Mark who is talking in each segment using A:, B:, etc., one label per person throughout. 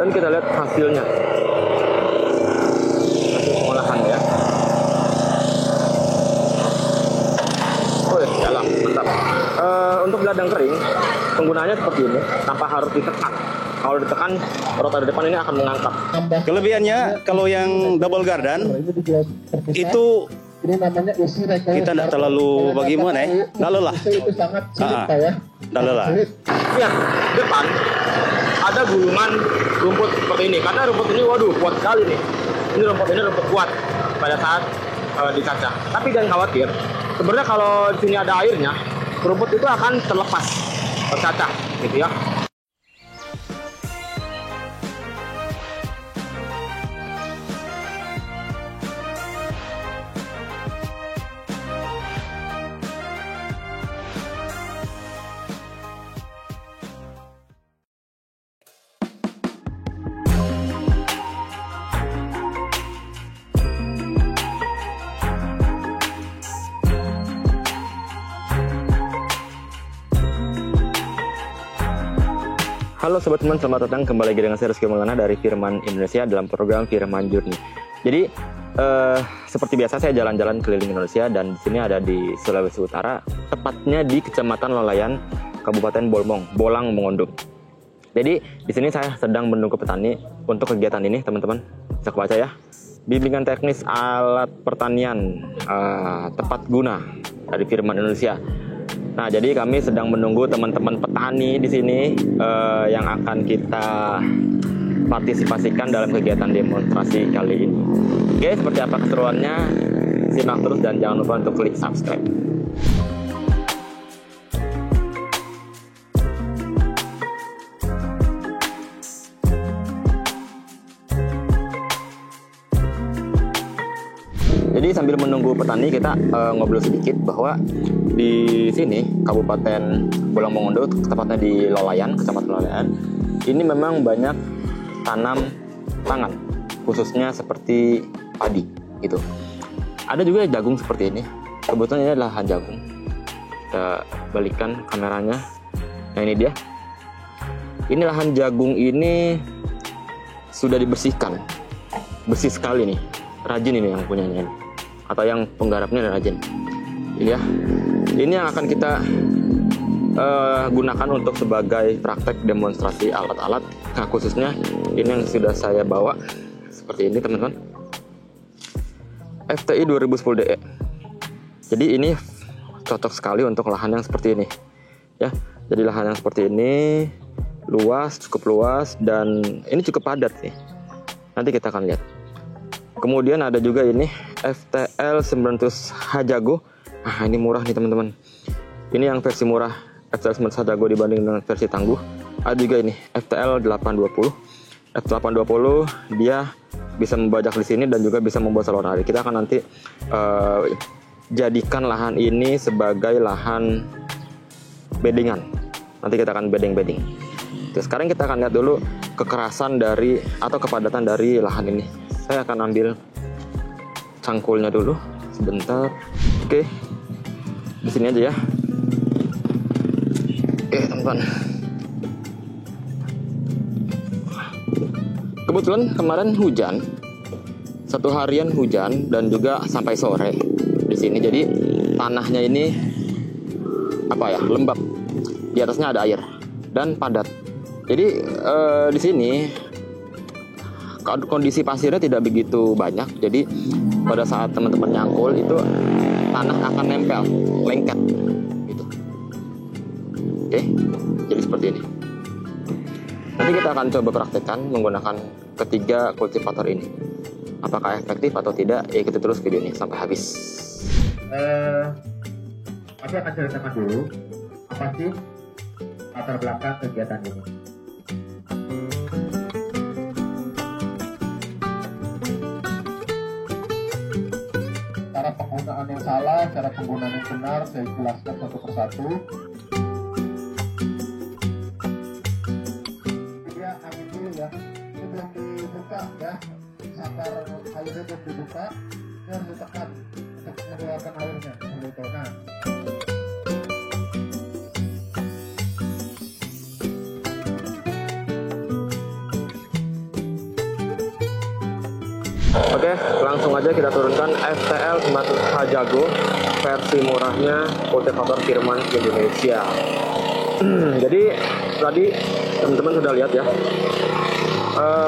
A: Dan kita lihat hasilnya, hasil pengolahan ya. Oh, dalam, mantap. Untuk ladang kering, penggunaannya seperti ini, tanpa harus ditekan. Kalau ditekan, roda depan ini akan mengangkat.
B: Kelebihannya kalau yang double gardan itu kita tidak terlalu bagaimana ya, nggak lelah. Nggak lelah.
A: Lihat depan ada gulungan rumput seperti ini, karena rumput ini waduh kuat sekali nih. Ini rumput kuat pada saat dicacah. Tapi jangan khawatir, sebenarnya kalau di sini ada airnya, rumput itu akan terlepas tercacah, gitu ya. Halo Sobat Teman, selamat datang kembali lagi dengan saya Rizky Maulana dari Firman Indonesia dalam program Firman Journey. Jadi seperti biasa saya jalan-jalan keliling Indonesia dan di sini ada di Sulawesi Utara, tepatnya di Kecamatan Lolayan, Kabupaten Bolang Mongondo. Jadi di sini saya sedang menunggu petani untuk kegiatan ini, teman-teman. Bisa kebaca ya. Bimbingan teknis alat pertanian tepat guna dari Firman Indonesia. Nah, jadi kami sedang menunggu teman-teman petani di sini yang akan kita partisipasikan dalam kegiatan demonstrasi kali ini. Oke, seperti apa keseruannya? Simak terus dan jangan lupa untuk klik subscribe. Jadi sambil menunggu petani kita ngobrol sedikit bahwa di sini Kabupaten Bolang Mongondo, tepatnya di Lolayan, Kecamatan Lolayan, ini memang banyak tanam pangan, khususnya seperti padi gitu. Ada juga jagung seperti ini. Kebetulan ini adalah lahan jagung. Kita balikan kameranya. Nah, ini dia. Ini lahan jagung ini sudah dibersihkan. Bersih sekali nih. Rajin ini yang punyanya ini. Atau yang penggarapnya rajin. Ini ya. Ini yang akan kita gunakan untuk sebagai praktek demonstrasi alat-alat. Nah, khususnya ini yang sudah saya bawa seperti ini, teman-teman. FTI 2010 DE. Jadi ini cocok sekali untuk lahan yang seperti ini. Ya. Jadi lahan yang seperti ini luas, cukup luas, dan ini cukup padat nih. Nanti kita akan lihat. Kemudian ada juga ini FTL 900 Hajago. Nah, ini murah nih teman-teman. Ini yang versi murah FTL 900 Hajago dibanding dengan versi tangguh. Ada juga ini FTL 820. F820 dia bisa membajak di sini dan juga bisa membuat saluran air. Kita akan nanti jadikan lahan ini sebagai lahan beddingan. Nanti kita akan bedding. Terus sekarang kita akan lihat dulu kekerasan dari atau kepadatan dari lahan ini. Saya akan ambil cangkulnya dulu sebentar. Oke, di sini aja ya. Oke, teman-teman. Kebetulan kemarin hujan, satu harian hujan dan juga sampai sore di sini. Jadi tanahnya ini lembab. Di atasnya ada air dan padat. Jadi di sini kondisi pasirnya tidak begitu banyak, jadi pada saat teman-teman nyangkul itu tanah akan nempel, lengket gitu. Oke, jadi seperti ini. Nanti kita akan coba praktekkan menggunakan ketiga kultivator ini. Apakah efektif atau tidak? Ikuti terus video ini sampai habis.
C: Aku akan ceritakan dulu apa sih latar belakang kegiatan ini. Cara penggunaan yang salah, cara penggunaan yang benar, saya jelaskan satu persatu. Ya, angin dulu ya. Ini belum dibuka ya. Sakar airnya belum dibuka. Ini harus ditekan untuk mengeluarkan airnya. Nah.
A: Oke, langsung aja kita turunkan FTL 900H Jago versi murahnya kultivator Firman Indonesia. Jadi tadi teman-teman sudah lihat ya,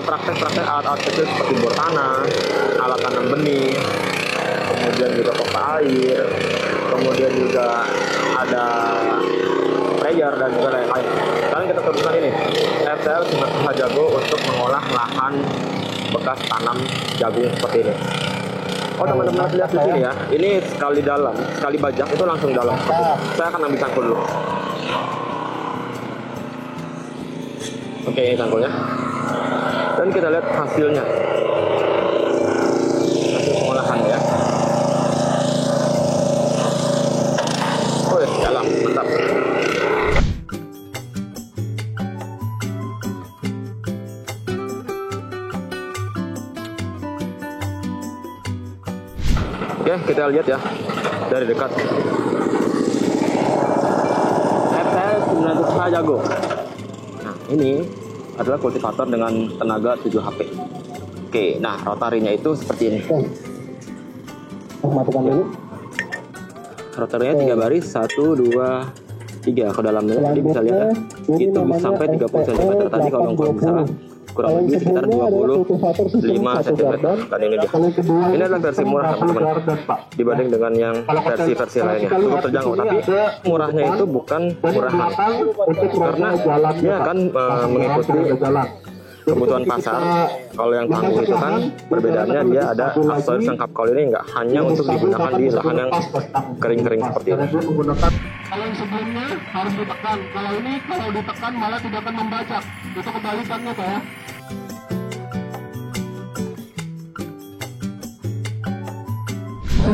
A: praktek-praktek alat-alat kecil seperti bor tanah, alat tanam benih, kemudian juga pompa air, kemudian juga ada sprayer dan juga lain-lain. Sekarang kita teruskan ini FTL 900H Jago untuk mengolah lahan bekas tanam jagung seperti ini. Oh teman-teman lihat di sini ya, ini sekali dalam, sekali bajak itu langsung dalam. Saya akan ambil cangkul dulu. Oke, ini cangkulnya. Dan kita lihat hasilnya, hasil pengolahan ya. Oh dalam, mantap. Oke, kita lihat ya dari dekat. FTL 900H Jago. Nah, ini adalah kultivator dengan tenaga 7 HP. Oke, nah rotarinya itu seperti ini.
C: Matikan dulu.
A: Rotarinya 3 baris, 1, 2, 3 ke dalamnya. Jadi bisa lihat ya, itu bisa sampai 30 cm. Tadi kalau misalnya kurang lebih sekitar 25 cm. Dan ini dia. Ini adalah versi murah teman-teman, dibanding dengan yang versi-versi lainnya. Cukup terjangkau, tapi murahnya itu bukan murahan, karena dia akan mengikuti kebutuhan pasar. Kalau yang tangguh itu kan perbedaannya, dia ada aksesoris lengkap. Kalau ini enggak, hanya untuk digunakan di lahan yang kering-kering seperti ini.
C: Kalau yang sebelumnya harus ditekan, kalau ini kalau ditekan malah tidak akan membajak. Itu kebalikannya Pak ya.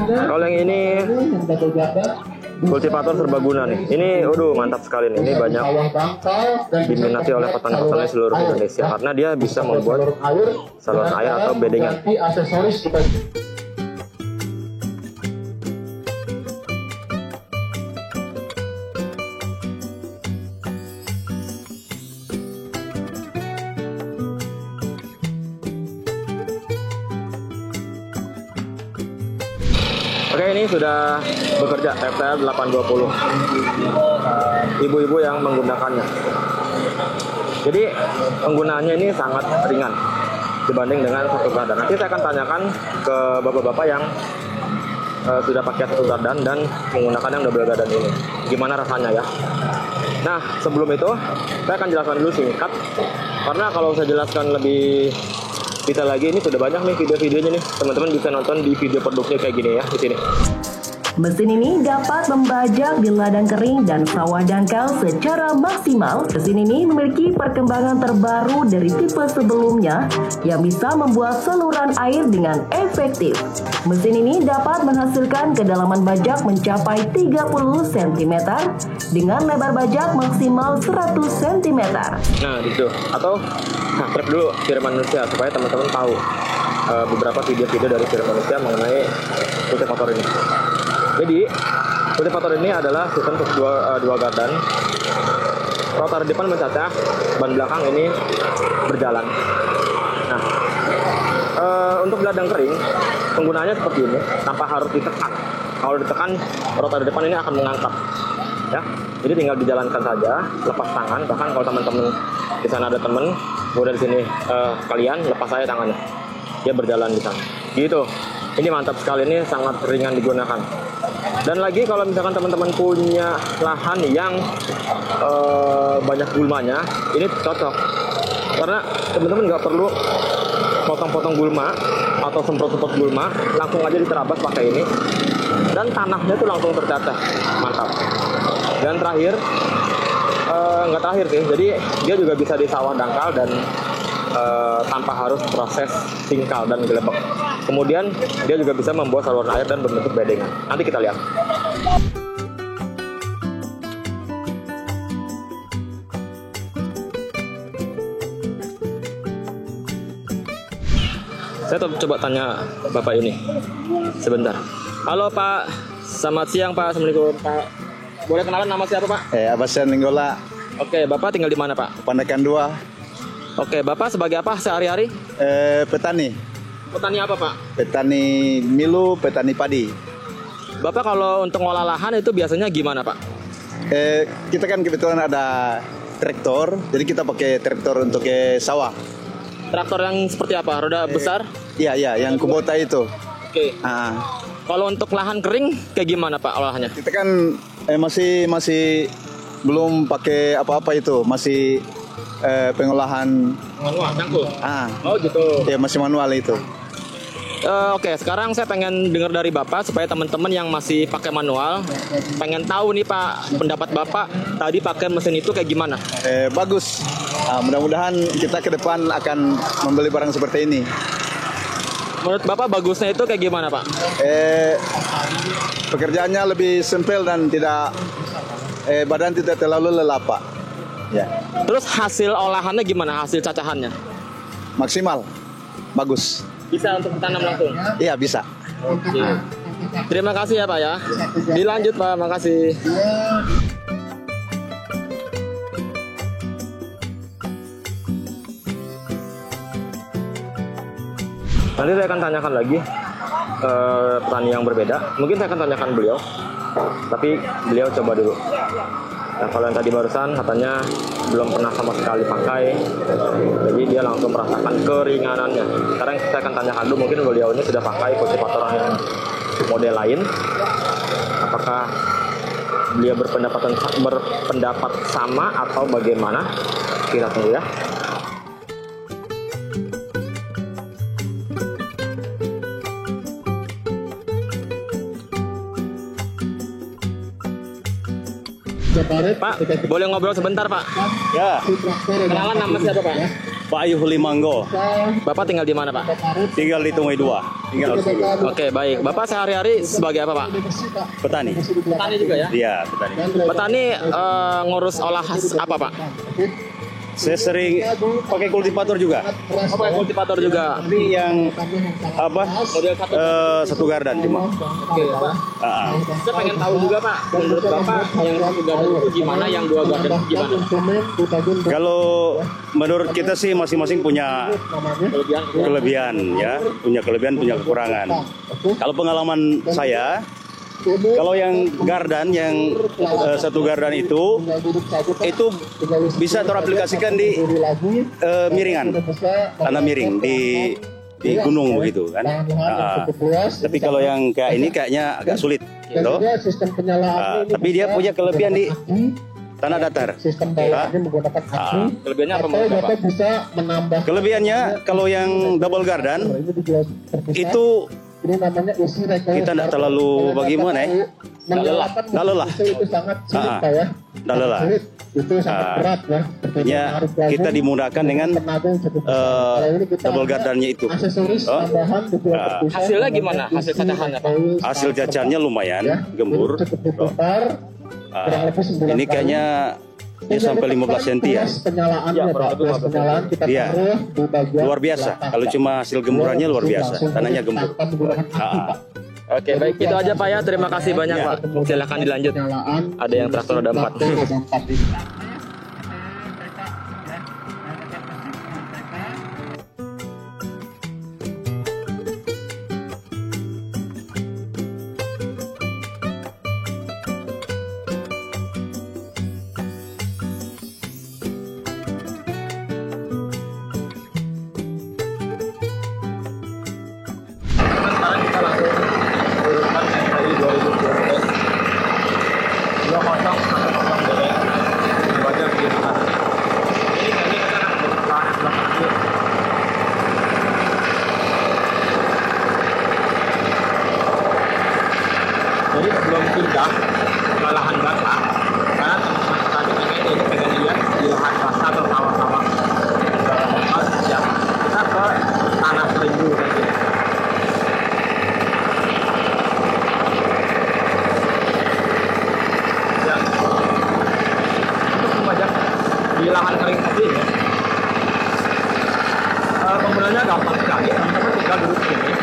A: Kalau yang ini kultivator serbaguna nih. Ini mantap sekali nih. Ini banyak diminati oleh petani-petani seluruh Indonesia karena dia bisa membuat saluran air atau bedengan. Oke, ini sudah bekerja FTL 820. Ibu-ibu yang menggunakannya. Jadi penggunaannya ini sangat ringan dibanding dengan satu gardan. Nanti saya akan tanyakan ke bapak-bapak yang sudah pakai satu gardan dan menggunakan yang double gardan ini, gimana rasanya ya. Nah, sebelum itu saya akan jelaskan dulu singkat, karena kalau saya jelaskan lebih detail lagi, ini sudah banyak nih video-videonya nih, teman-teman bisa nonton di video produknya kayak gini ya di sini.
D: Mesin ini dapat membajak di ladang kering dan sawah dangkal secara maksimal. Mesin ini memiliki perkembangan terbaru dari tipe sebelumnya yang bisa membuat saluran air dengan efektif. Mesin ini dapat menghasilkan kedalaman bajak mencapai 30 cm dengan lebar bajak maksimal 100 cm.
A: Nah, gitu. Atau subscribe dulu Firman Manusia supaya teman-teman tahu beberapa video-video dari Firman Manusia mengenai kultivator ini. Jadi kultivator ini adalah sistem dua gardan. Rotor depan mencacah, ban belakang ini berjalan. Nah, untuk ladang kering penggunaannya seperti ini, tanpa harus ditekan. Kalau ditekan, rotor depan ini akan mengangkat. Ya, jadi tinggal dijalankan saja, lepas tangan. Bahkan kalau teman-teman di sana ada teman, udah di sini kalian lepas saya tangannya, dia berjalan di sana. Gitu. Ini mantap sekali, ini sangat ringan digunakan. Dan lagi kalau misalkan teman-teman punya lahan yang banyak gulmanya, ini cocok. Karena teman-teman nggak perlu potong-potong gulma atau semprot-semprot gulma, langsung aja diterabas pakai ini. Dan tanahnya tuh langsung tercacah, mantap. Dan terakhir, nggak terakhir sih, jadi dia juga bisa di sawah dangkal dan tanpa harus proses tingkal dan gelebek. Kemudian dia juga bisa membuat saluran air dan berbentuk bedengan. Nanti kita lihat. Saya coba tanya Bapak ini sebentar. Halo Pak, selamat siang Pak. Assalamualaikum Pak. Boleh kenalan nama siapa Pak?
E: Abasan Ninggola,
A: Oke, Bapak tinggal di mana Pak?
E: Pandakan 2,
A: Oke, Bapak sebagai apa sehari-hari?
E: petani.
A: Petani apa Pak?
E: Petani milu, petani padi.
A: Bapak kalau untuk ngolah lahan itu biasanya gimana Pak?
E: Kita kan kebetulan ada traktor, jadi kita pakai traktor untuk ke sawah.
A: Traktor yang seperti apa? Roda besar?
E: Iya, yang Kubota itu.
A: Oke. Kalau untuk lahan kering kayak gimana Pak olahannya?
E: Kita kan masih belum pakai apa-apa itu, masih pengolahan
A: Manual, cangkul. Oh gitu.
E: Ya masih manual itu.
A: Oke, sekarang saya pengen dengar dari Bapak supaya teman-teman yang masih pakai manual pengen tahu nih Pak, pendapat Bapak tadi pakai mesin itu kayak gimana?
E: Bagus. Mudah-mudahan kita ke depan akan membeli barang seperti ini.
A: Menurut Bapak bagusnya itu kayak gimana Pak?
E: Pekerjaannya lebih simpel dan tidak badan tidak terlalu lelah Pak. Ya.
A: Terus hasil olahannya gimana? Hasil cacahannya?
E: Maksimal. Bagus.
A: Bisa untuk ditanam langsung?
E: Iya bisa.
A: Oke. Terima kasih ya Pak ya. Dilanjut Pak, makasih. Nanti saya akan tanyakan lagi petani yang berbeda. Mungkin saya akan tanyakan beliau, tapi beliau coba dulu. Nah, kalau yang tadi barusan katanya belum pernah sama sekali pakai, jadi dia langsung merasakan keringanannya. Sekarang saya akan tanyakan dulu, mungkin beliau ini sudah pakai kultivator yang model lain. Apakah beliau berpendapat sama atau bagaimana? Kita tunggu ya. Pak, boleh ngobrol sebentar Pak?
B: Ya,
A: Kenalan nama siapa Pak?
B: Pak Yuhli Manggo,
A: Bapak tinggal di mana Pak?
B: tinggal di Tunggai 2, tinggal di sini.
A: Oke, baik. Bapak sehari-hari sebagai apa Pak?
B: Petani.
A: Petani juga ya?
B: Iya, petani.
A: Petani ngurus olah apa Pak?
B: Saya sering pakai kultivator juga.
A: Oh, pakai kultivator juga.
B: Tapi yang apa?
A: Model satu.
B: Satu gardan cuma.
A: Oke, Pak.
B: Ah,
A: Saya pengen tahu juga Pak, menurut Bapak yang satu garden itu gimana, yang dua garden itu gimana?
B: Kalau menurut kita sih masing-masing punya kelebihan ya, punya kelebihan, punya kekurangan. Kalau pengalaman saya, kalau yang gardan, yang satu gardan itu bisa teraplikasikan di miringan, tanah miring di gunung begitu kan. Tapi kalau yang kayak ini kayaknya agak sulit, gitu. Tapi dia punya kelebihan di tanah datar.
A: Kelebihannya apa menurut Bapak?
B: Kelebihannya kalau yang double garden itu kita tidak terlalu bagaimana ya, nggak lelah. Nggak lelah. Ya, kita dimudahkan dengan double gardennya itu.
A: Hasilnya gimana? Hasil cacahannya Pak?
B: Hasil cacarnya lumayan gembur. Ini kayaknya ya sampai 15 cm ya. Iya, luar biasa. Kalau cuma hasil gemburannya luar biasa, tanahnya gembur.
A: Oke, baik, itu aja Pak ya. Terima kasih banyak Pak. Silakan dilanjut. Ada yang traktor roda 4. Sekarang kita langsung urutkan SPI 2020 20100 DE dibaca begini Pak. Ini kayaknya kita akan bertahan sebelah kaki. Jadi sebelum pindah ke lahan basah, karena teman-teman tadi pengen ini pengen lihat di lahan basah atau sawah-sawah ya, kita ke tanah kering dulu nanti. Ya, untuk membajak di lahan kering tadi ya, penggunaannya gampang sekali. Teman-teman tinggal duduk di sini,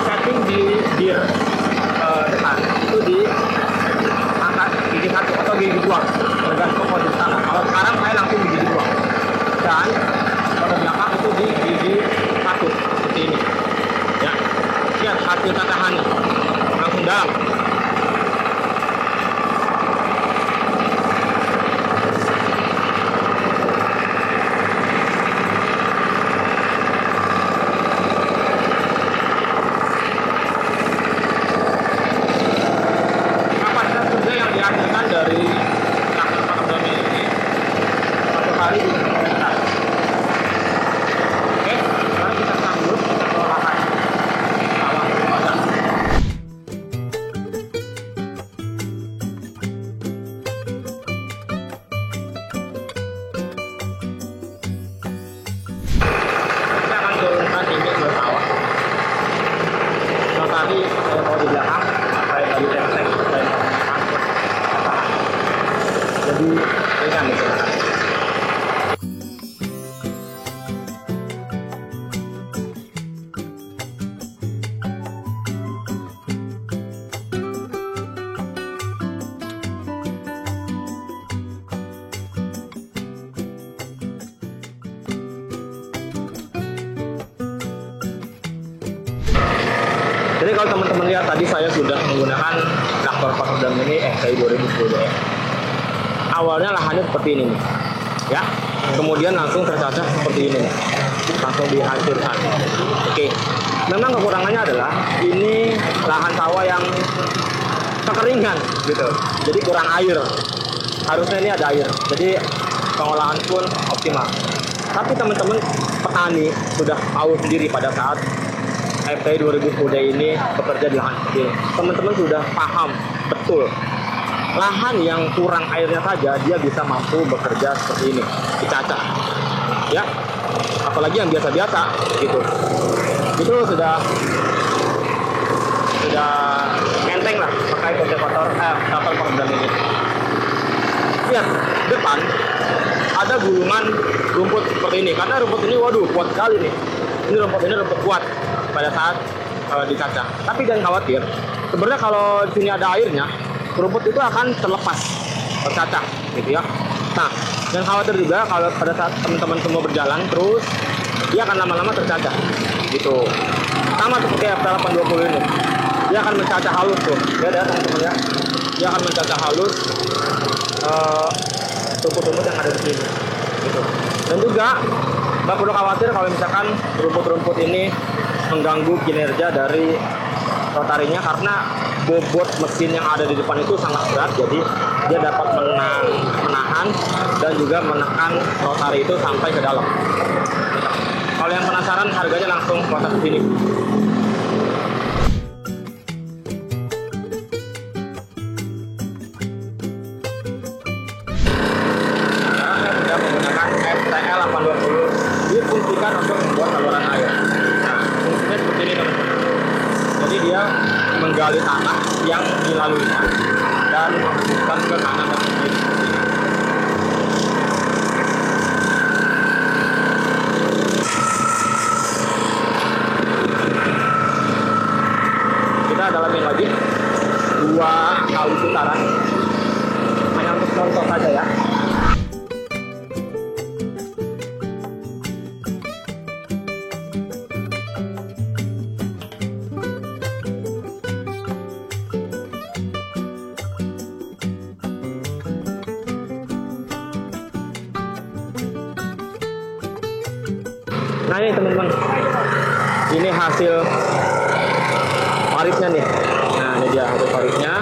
A: setting di dir depan itu di angka gigi 1 atau gigi 2 tergantung posisi tanah. Kalau sekarang saya langsung di gigi 2 dan pada belakang itu di gigi 1 seperti ini. kita tahan langsung dalam. Kapasitas kerja yang dihasilkan dari traktor peredam ini satu hari bisa 1 hektar. Oke, sekarang kita sambut kita ke lahan sawah padang. Kita akan turunkan ini ke sawah. Kalau tadi saya bawa di belakang, pakai baju teknik dan angkut. Jadi ringan gitu. Jadi kalau teman-teman lihat tadi saya sudah menggunakan traktor peredam ini FTI 2010 ya. Awalnya lahannya seperti ini nih, ya. Kemudian langsung tercacah seperti ini, nih. Langsung dihancurkan. Oke. Memang kekurangannya adalah ini lahan sawah yang kekeringan gitu. Jadi kurang air. Harusnya ini ada air. Jadi pengolahan pun optimal. Tapi teman-teman petani sudah tahu sendiri pada saat FTI 2010 ini bekerja di lahan kecil. Teman-teman sudah paham betul lahan yang kurang airnya saja dia bisa mampu bekerja seperti ini, dicacah, ya. Apalagi yang biasa-biasa gitu. Itu sudah enteng lah pakai traktor peredam ini. Lihat depan ada gulungan rumput seperti ini karena rumput ini waduh kuat sekali nih. Ini rumput kuat pada saat dicacah. Tapi jangan khawatir. Sebenarnya kalau di sini ada airnya, rumput itu akan terlepas, tercacah, gitu ya. Nah, jangan khawatir juga kalau pada saat teman-teman semua berjalan terus, dia akan lama-lama tercacah, gitu. Sama seperti FTL 820 ini, dia akan mencacah halus tuh, ya teman-teman ya. Dia akan mencacah halus rumput-rumput yang ada di sini, gitu. Dan juga nggak perlu khawatir kalau misalkan rumput-rumput ini mengganggu kinerja dari rotarinya karena bobot mesin yang ada di depan itu sangat berat, jadi dia dapat menahan dan juga menekan rotari itu sampai ke dalam. Kalau yang penasaran harganya langsung kontak ke sini. Saya sudah menggunakan FTL 820 difungsikan untuk membuat saluran air. Nah, fungsinya seperti ini teman-teman. Jadi dia menggali tanah yang dilaluinya dan menghembuskan ke kanan dan kiri. Kita dalamin lagi 2 kali putaran hanya untuk contoh saja ya. Nah ini teman-teman, ini hasil paritnya nih. Nah ini dia hasil paritnya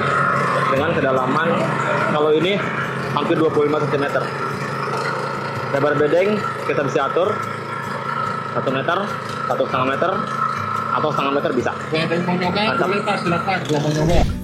A: dengan kedalaman, kalau ini hampir 25 cm. Lebar bedeng kita bisa atur 1 meter, 1,5 meter, atau 1,5 meter bisa.
C: Yang mau nyoba, boleh Pak, silakan. Yang mau nyoba.